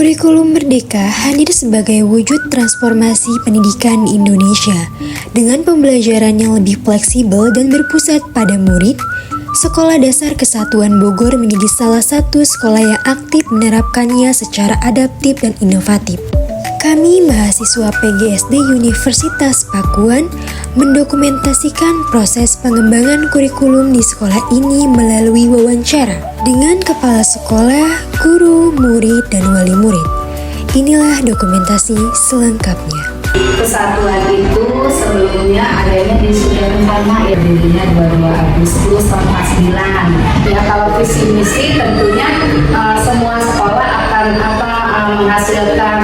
Kurikulum Merdeka hadir sebagai wujud transformasi pendidikan di Indonesia. Dengan pembelajaran yang lebih fleksibel dan berpusat pada murid, Sekolah Dasar Kesatuan Bogor menjadi salah satu sekolah yang aktif menerapkannya secara adaptif dan inovatif. Kami, mahasiswa PGSD Universitas Pakuan, mendokumentasikan proses pengembangan kurikulum di sekolah ini melalui wawancara dengan kepala sekolah, guru, murid, dan wali murid. Inilah dokumentasi selengkapnya. Kesatuan itu sebelumnya adanya di Sudirman ya, dirinya 22 Agustus tahun 49. Ya, kalau visi misi tentunya semua sekolah akan menghasilkan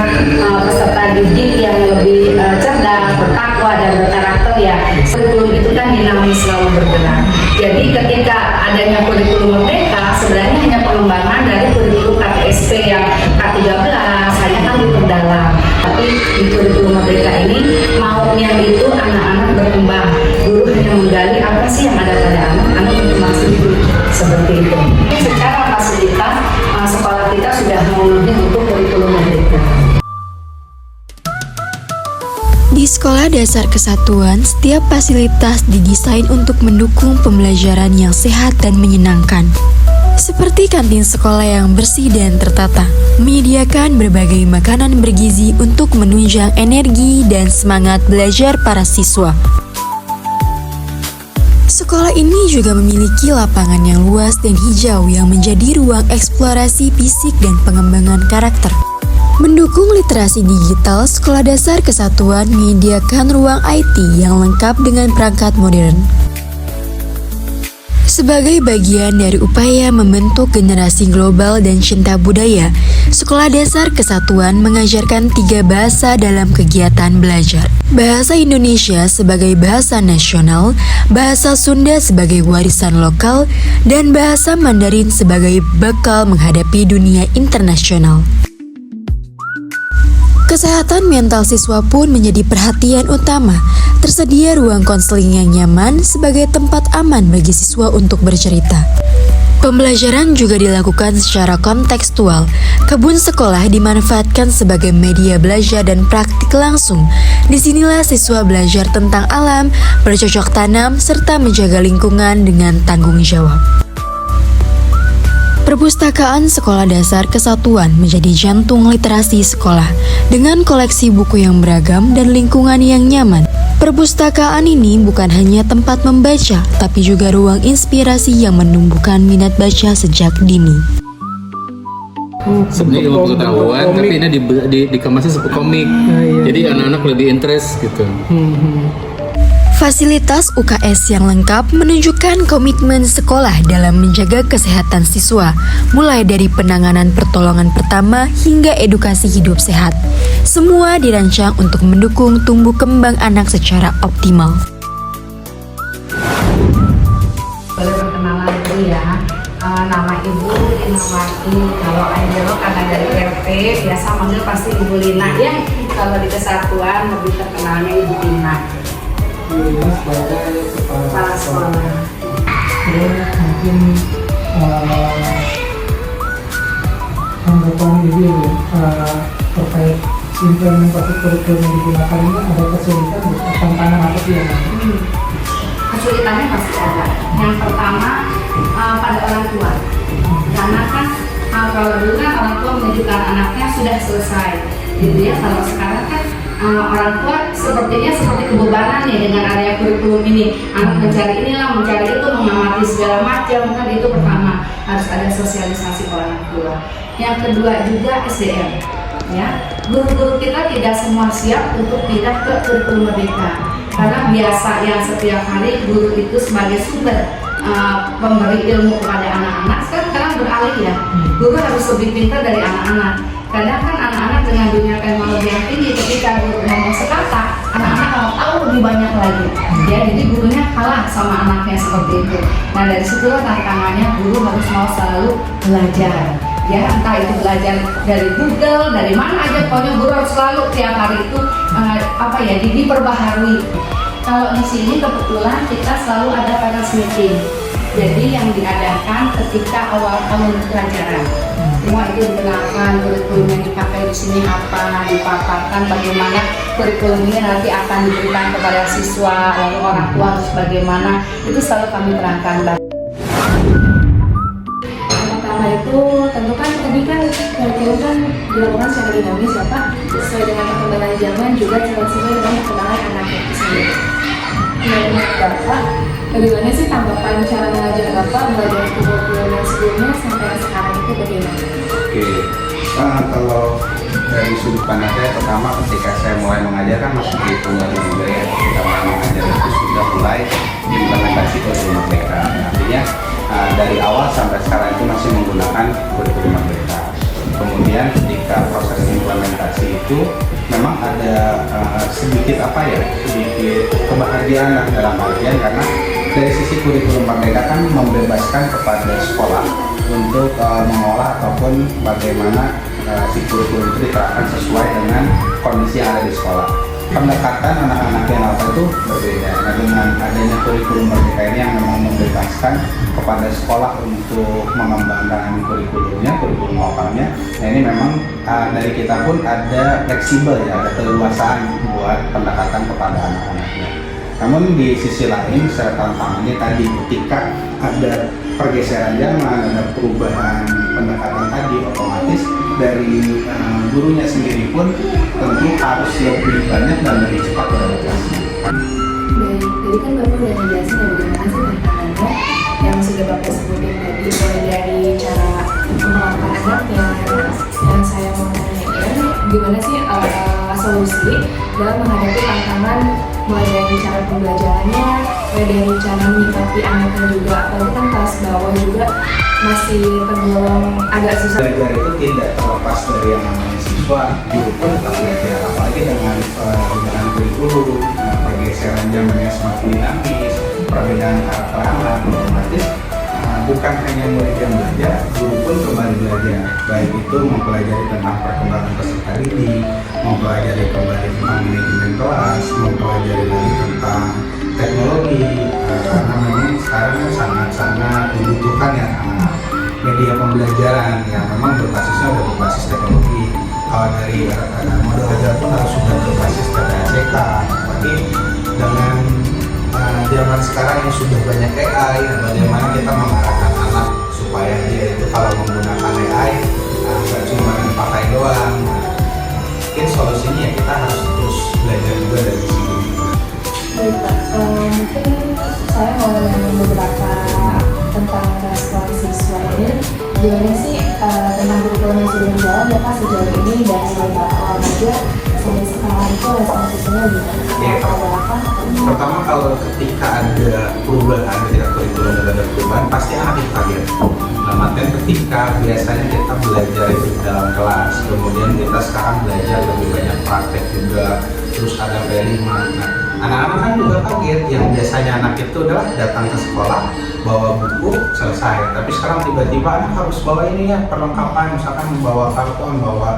peserta didik yang lebih cerdas, bertakwa dan berkarakter ya. Kurikulum itu kan dinamis, selalu bergerak. Jadi ketika adanya kurikulum Merdeka sebenarnya hanya pengembangan dari kurikulum KTSP yang K13 hanya kan diperdalam. Tapi di kurikulum Merdeka ini maunya itu anak-anak berkembang. Guru hanya menggali apa sih yang ada pada anak untuk masuk seperti itu. Secara fasilitas sekolah kita sudah memenuhi untuk kurikulum Merdeka. Di Sekolah Dasar Kesatuan, setiap fasilitas didesain untuk mendukung pembelajaran yang sehat dan menyenangkan. Seperti kantin sekolah yang bersih dan tertata, menyediakan berbagai makanan bergizi untuk menunjang energi dan semangat belajar para siswa. Sekolah ini juga memiliki lapangan yang luas dan hijau yang menjadi ruang eksplorasi fisik dan pengembangan karakter. Mendukung literasi digital, Sekolah Dasar Kesatuan menyediakan ruang IT yang lengkap dengan perangkat modern. Sebagai bagian dari upaya membentuk generasi global dan cinta budaya, Sekolah Dasar Kesatuan mengajarkan 3 bahasa dalam kegiatan belajar. Bahasa Indonesia sebagai bahasa nasional, bahasa Sunda sebagai warisan lokal, dan bahasa Mandarin sebagai bekal menghadapi dunia internasional. Kesehatan mental siswa pun menjadi perhatian utama. Tersedia ruang konseling yang nyaman sebagai tempat aman bagi siswa untuk bercerita. Pembelajaran juga dilakukan secara kontekstual. Kebun sekolah dimanfaatkan sebagai media belajar dan praktik langsung. Disinilah siswa belajar tentang alam, bercocok tanam, serta menjaga lingkungan dengan tanggung jawab. Perpustakaan Sekolah Dasar Kesatuan menjadi jantung literasi sekolah dengan koleksi buku yang beragam dan lingkungan yang nyaman. Perpustakaan ini bukan hanya tempat membaca, tapi juga ruang inspirasi yang menumbuhkan minat baca sejak dini. Sebenarnya ilmu pengetahuan, tapi ini dikemasnya seperti komik. Jadi anak-anak lebih interest gitu. Fasilitas UKS yang lengkap menunjukkan komitmen sekolah dalam menjaga kesehatan siswa, mulai dari penanganan pertolongan pertama hingga edukasi hidup sehat. Semua dirancang untuk mendukung tumbuh kembang anak secara optimal. Boleh perkenalan dulu ya. Nama Ibu Linawati. Kalau Angelo karena dari RT biasa manggil pasti Ibu Lina ya. Kalau di Kesatuan lebih terkenalnya Ibu Lina. Sebagai kepala sekolah. Mungkin anggapan ibu terkait implementasi kurikulum yang digunakan ini ada kesulitan atau tantangan apa sih yang Kesulitannya pasti ada. Yang pertama pada orang tua, karena kan kalau dulu kan orang tua menunjukkan anaknya sudah selesai, gitu ya. Kalau sekarang kan orang tua sepertinya seperti kebebanan ya dengan area kurikulum ini. Anak mencari inilah, mencari itu, mengamati segala macam kan. Itu pertama, harus ada sosialisasi ke orang tua. Yang kedua juga SDM ya. Guru-guru kita tidak semua siap untuk pindah ke kurikulum Merdeka, karena biasa yang setiap hari guru itu sebagai sumber pemberi ilmu kepada anak-anak. Sekarang beralih ya, guru harus lebih pintar dari anak-anak. Kadang kan anak-anak dengan dunia teknologi yang tinggi, ketika guru ngomong sekata, anak-anak mau tahu lebih banyak lagi. Ya, jadi gurunya kalah sama anaknya seperti itu. Nah, dari situlah tantangannya guru harus mau selalu belajar. Ya, entah itu belajar dari Google, dari mana aja, pokoknya guru harus selalu tiap hari itu diperbaharui. Kalau di sini kebetulan kita selalu ada parents meeting. Jadi yang diadakan ketika awal tahun pelajaran. Semua itu digunakan, kurikulum yang dipakai di sini apa, dipaparkan bagaimana kurikulum ini nanti akan diberikan kepada siswa, lalu orang tua harus bagaimana, itu selalu kami terangkan. Pertama itu tentu kan tadi kan kurikulum kan dilakukan secara dinamis ya Pak, sesuai dengan perkembangan zaman juga sesuai dengan perkembangan anak itu sendiri. Menurut Bapak, bagaimana sih tanggapan cara mengajar Bapak mulai dari kurikulum yang sebelumnya sampai yang sekarang itu bagaimana? Oke, kalau dari sudut pandang saya, pertama ketika saya mulai mengajar kan masih di tunggal juga ya. Kita mulai mengajar itu sudah mulai implementasi kurikulum merdeka. Artinya dari awal sampai sekarang itu masih menggunakan kurikulum merdeka. Kemudian ketika proses implementasi itu memang ada sedikit kebahagiaan lah dalam artian, karena dari sisi kurikulum merdeka kan membebaskan kepada sekolah untuk mengolah ataupun bagaimana si kurikulum itu diterapkan sesuai dengan kondisi yang ada di sekolah. Pendekatan anak-anak yang apa itu berbeda. Nah, dengan adanya kurikulum merdeka ini yang memang membebaskan kepada sekolah untuk mengembangkan kurikulumnya, kurikulum lokalnya. Nah, ini memang dari kita pun ada fleksibel ya, ada keleluasaan buat pendekatan kepada anak-anaknya. Namun di sisi lain, secara tantangannya tadi ketika ada pergeseran zaman, ada perubahan pendekatan tadi, otomatis dari gurunya sendiri pun tentu harus lebih banyak dan lebih cepat beradaptasi. Baik, jadi kan Bapak udah ngejelasin ya bagaimana sih tantangannya yang sudah Bapak sebutin tadi, mulai dari cara mengelola anaknya. Yang saya mau tanyakan, gimana sih solusi dalam menghadapi tantangan mulai dari cara pembelajarannya, mulai dari cara menyikapi anaknya juga, apalagi kan kelas bawah juga masih tergolong agak susah. Belajar itu tidak terlepas dari yang namanya siswa, guru pun tetap belajar, apalagi dengan kurikulum, pergeseran zamannya semakin dinamis, perbedaan karakter anak, otomatis bukan hanya murid yang belajar, guru pun kembali belajar, baik itu mempelajari tentang perkembangan peserta didik, mempelajari kembali tentang manajemen kelas, mempelajari lagi tentang teknologi, karena memang sekarang sangat-sangat dibutuhkan ya media pembelajaran yang memang berbasisnya udah berbasis teknologi. Kalau dari model belajar pun harus sudah berbasis TTSK, tapi dengan zaman sekarang yang sudah banyak AI, bagaimana kita mengarahkan anak supaya dia itu kalau menggunakan AI nggak cuma pakai doang. Mungkin solusinya ya kita harus terus belajar juga dari sini. Baik Pak, mungkin saya mau nanya beberapa tentang respon siswa ini. Gimana sih tentang kurikulum yang sudah berjalan ya Pak sejauh ini dari Bapak awal aja sampai sekarang itu respon siswanya gimana? Ya, pertama kalau ketika ada perubahan, ketika kurikulum ada perubahan, pasti anak itu kaget. Artinya ketika biasanya kita belajar itu di dalam kelas, kemudian kita sekarang belajar lebih banyak praktek juga, terus ada P5. Nah, anak-anak kan juga kaget, yang biasanya anak itu adalah datang ke sekolah, bawa buku, selesai. Tapi sekarang tiba-tiba anak harus bawa ini ya, perlengkapan, misalkan membawa karton, bawa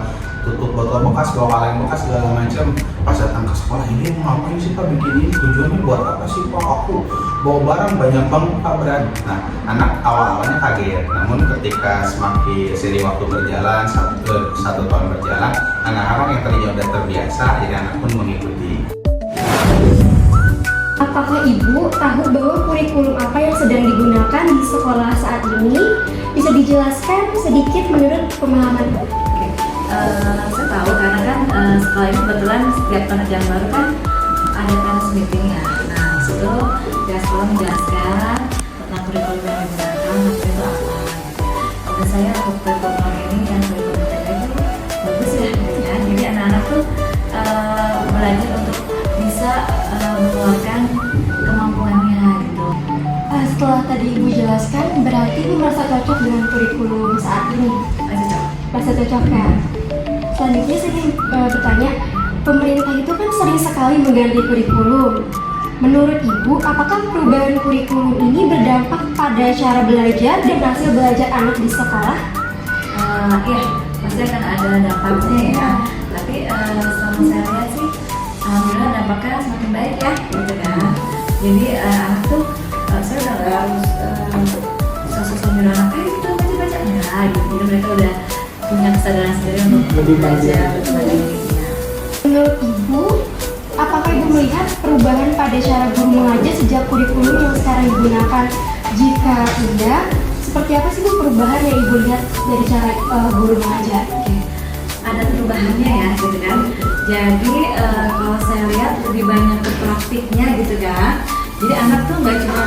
tutup botol bekas, bawa kaleng bekas, segala macam. Pas datang ke sekolah, ini mau ngapain sih Pak bikin ini? Tujuannya buat apa sih Pak? Aku bawa barang banyak banget Pak, berat. Nah, anak awal-awalnya kaget. Namun ketika semakin seiring waktu berjalan, satu tahun berjalan, anak-anak yang tadinya udah terbiasa, jadi anak pun mengikuti. Apakah Ibu tahu bahwa kurikulum apa yang sedang digunakan di sekolah saat ini? Bisa dijelaskan sedikit menurut pemahaman Ibu? Saya tahu karena kan sekolah ini kebetulan setiap pengerjaan baru kan ada parents meeting ya. Nah, disitu pihak sekolah menjelaskan tentang kurikulum yang digunakan, maksudnya itu apa. Menurut saya untuk kurikulum ini dan kurikulum mereka itu bagus ya, ya. Jadi anak-anak tuh belajar untuk bisa mengeluarkan kemampuannya gitu. Setelah tadi Ibu jelaskan, berarti Ibu merasa cocok dengan kurikulum saat ini? Merasa cocok kan? Selanjutnya saya ingin bertanya, pemerintah itu kan sering sekali mengganti kurikulum. Menurut Ibu, apakah perubahan kurikulum ini berdampak pada cara belajar dan hasil belajar anak di sekolah? Iya, pasti akan ada dampaknya ya. Tapi selama saya lihat sih, alhamdulillah dampaknya semakin baik ya, gitu kan. Jadi anak tuh saya udah nggak harus lebih belajar mandiri. mandiri. Menurut Ibu, apakah Ibu melihat perubahan pada cara guru mengajar sejak kurikulum yang sekarang digunakan? Jika tidak, seperti apa sih Bu perubahan yang Ibu lihat dari cara guru mengajar? Ada perubahannya ya gitu kan. Jadi kalau saya lihat lebih banyak ke praktiknya gitu kan. Jadi anak tuh nggak cuma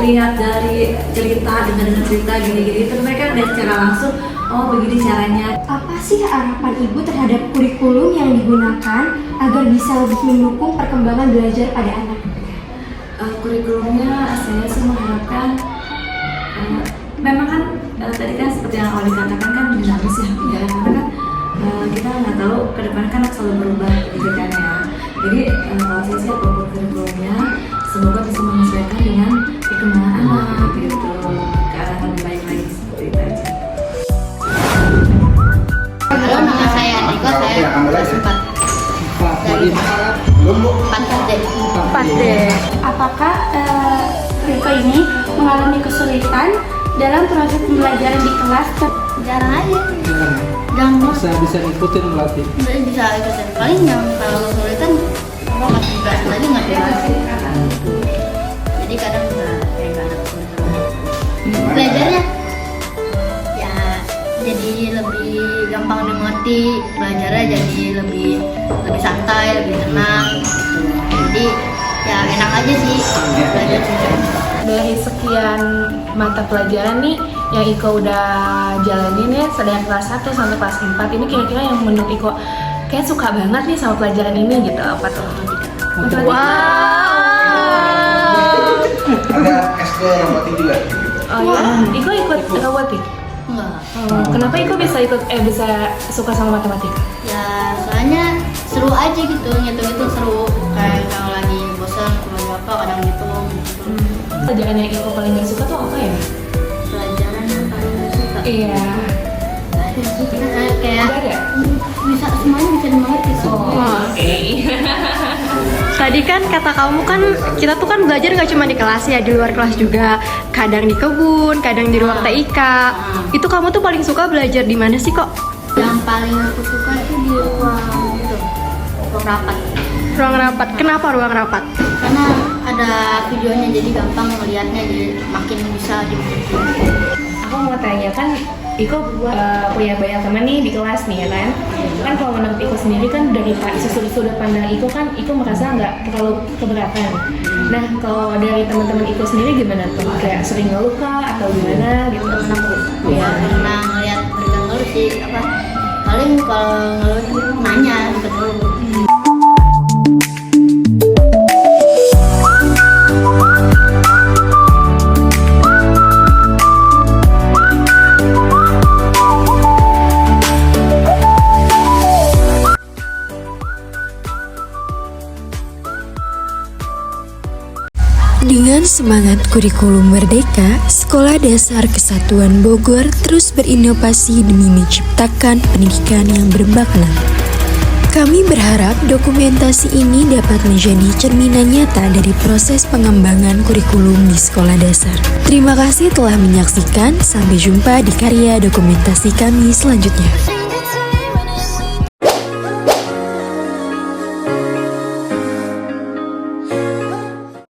lihat dari cerita, dengar cerita gini-gini, itu mereka lihat secara langsung, oh begini caranya. Apa sih harapan Ibu terhadap kurikulum yang digunakan agar bisa lebih mendukung perkembangan belajar pada anak? Kurikulumnya saya sih mengharapkan memang kan tadi kan seperti yang awal dikatakan kan dinamis ya, karena kan kita nggak tahu ke depan kan selalu berubah gitu kan ya. Jadi kalau saya sih apapun kurikulumnya semoga bisa menyesuaikan dengan perkembangan anak gitu, ke arah lebih baik lagi seperti itu aja. Halo, nama saya Andika, saya kelas 4 dari sekolah 4D. Apakah Riko ini mengalami kesulitan dalam proses pembelajaran di kelas? Jarang aja, jarang Bisa ikutin berarti. bisa ikutin. Paling yang kalau kesulitan apa pas dikasih lagi nggak jelas. Jadi kadang kayak nggak ada kesulitan. Belajarnya ya jadi lebih gampang dimengerti, belajarnya jadi lebih santai, lebih tenang gitu. Jadi ya enak aja sih belajar sih. Dari sekian mata pelajaran nih yang Iko udah jalanin ya dari kelas 1 sampai kelas 4 ini kira-kira yang menurut Iko kayak suka banget nih sama pelajaran ini gitu, apa tuh? Ada eskul robotik juga gitu. Oh ya, Iko ikut robotik. Enggak. Kenapa Iko bisa bisa suka sama matematika? Ya soalnya seru aja gitu, ngitung-ngitung seru. Kayak kalau lagi bosan cuma apa kadang ngitung gitu. Pelajaran yang Iko paling gak suka tuh apa ya? Pelajaran yang paling gak suka. Iya. Ada sih, kayak Nggak ada? bisa semuanya bisa dimengerti sih. Oke. Tadi kan kata kamu kan kita tuh kan belajar nggak cuma di kelas ya, di luar kelas juga. Kadang di kebun, kadang di ruang TIK. Itu kamu tuh paling suka belajar di mana sih kok? Yang paling aku suka sih di ruang itu, ruang rapat. Ruang rapat. Kenapa ruang rapat? Karena ada videonya jadi gampang melihatnya, jadi makin bisa dimengerti. Aku mau tanya kan, Iko punya banyak teman nih di kelas nih ya kan? Kan kalau menurut Iko sendiri kan dari sudut pandang Iko kan, Iko merasa nggak terlalu keberatan. Nah kalau dari teman-teman Iko sendiri gimana tuh? Kayak sering ngeluh kah atau gimana gitu? Ya karena ngeliat mereka ngeluh sih apa? Paling kalau ngeluh nanya deket dulu. Dengan semangat kurikulum merdeka, Sekolah Dasar Kesatuan Bogor terus berinovasi demi menciptakan pendidikan yang bermakna. Kami berharap dokumentasi ini dapat menjadi cerminan nyata dari proses pengembangan kurikulum di sekolah dasar. Terima kasih telah menyaksikan, sampai jumpa di karya dokumentasi kami selanjutnya.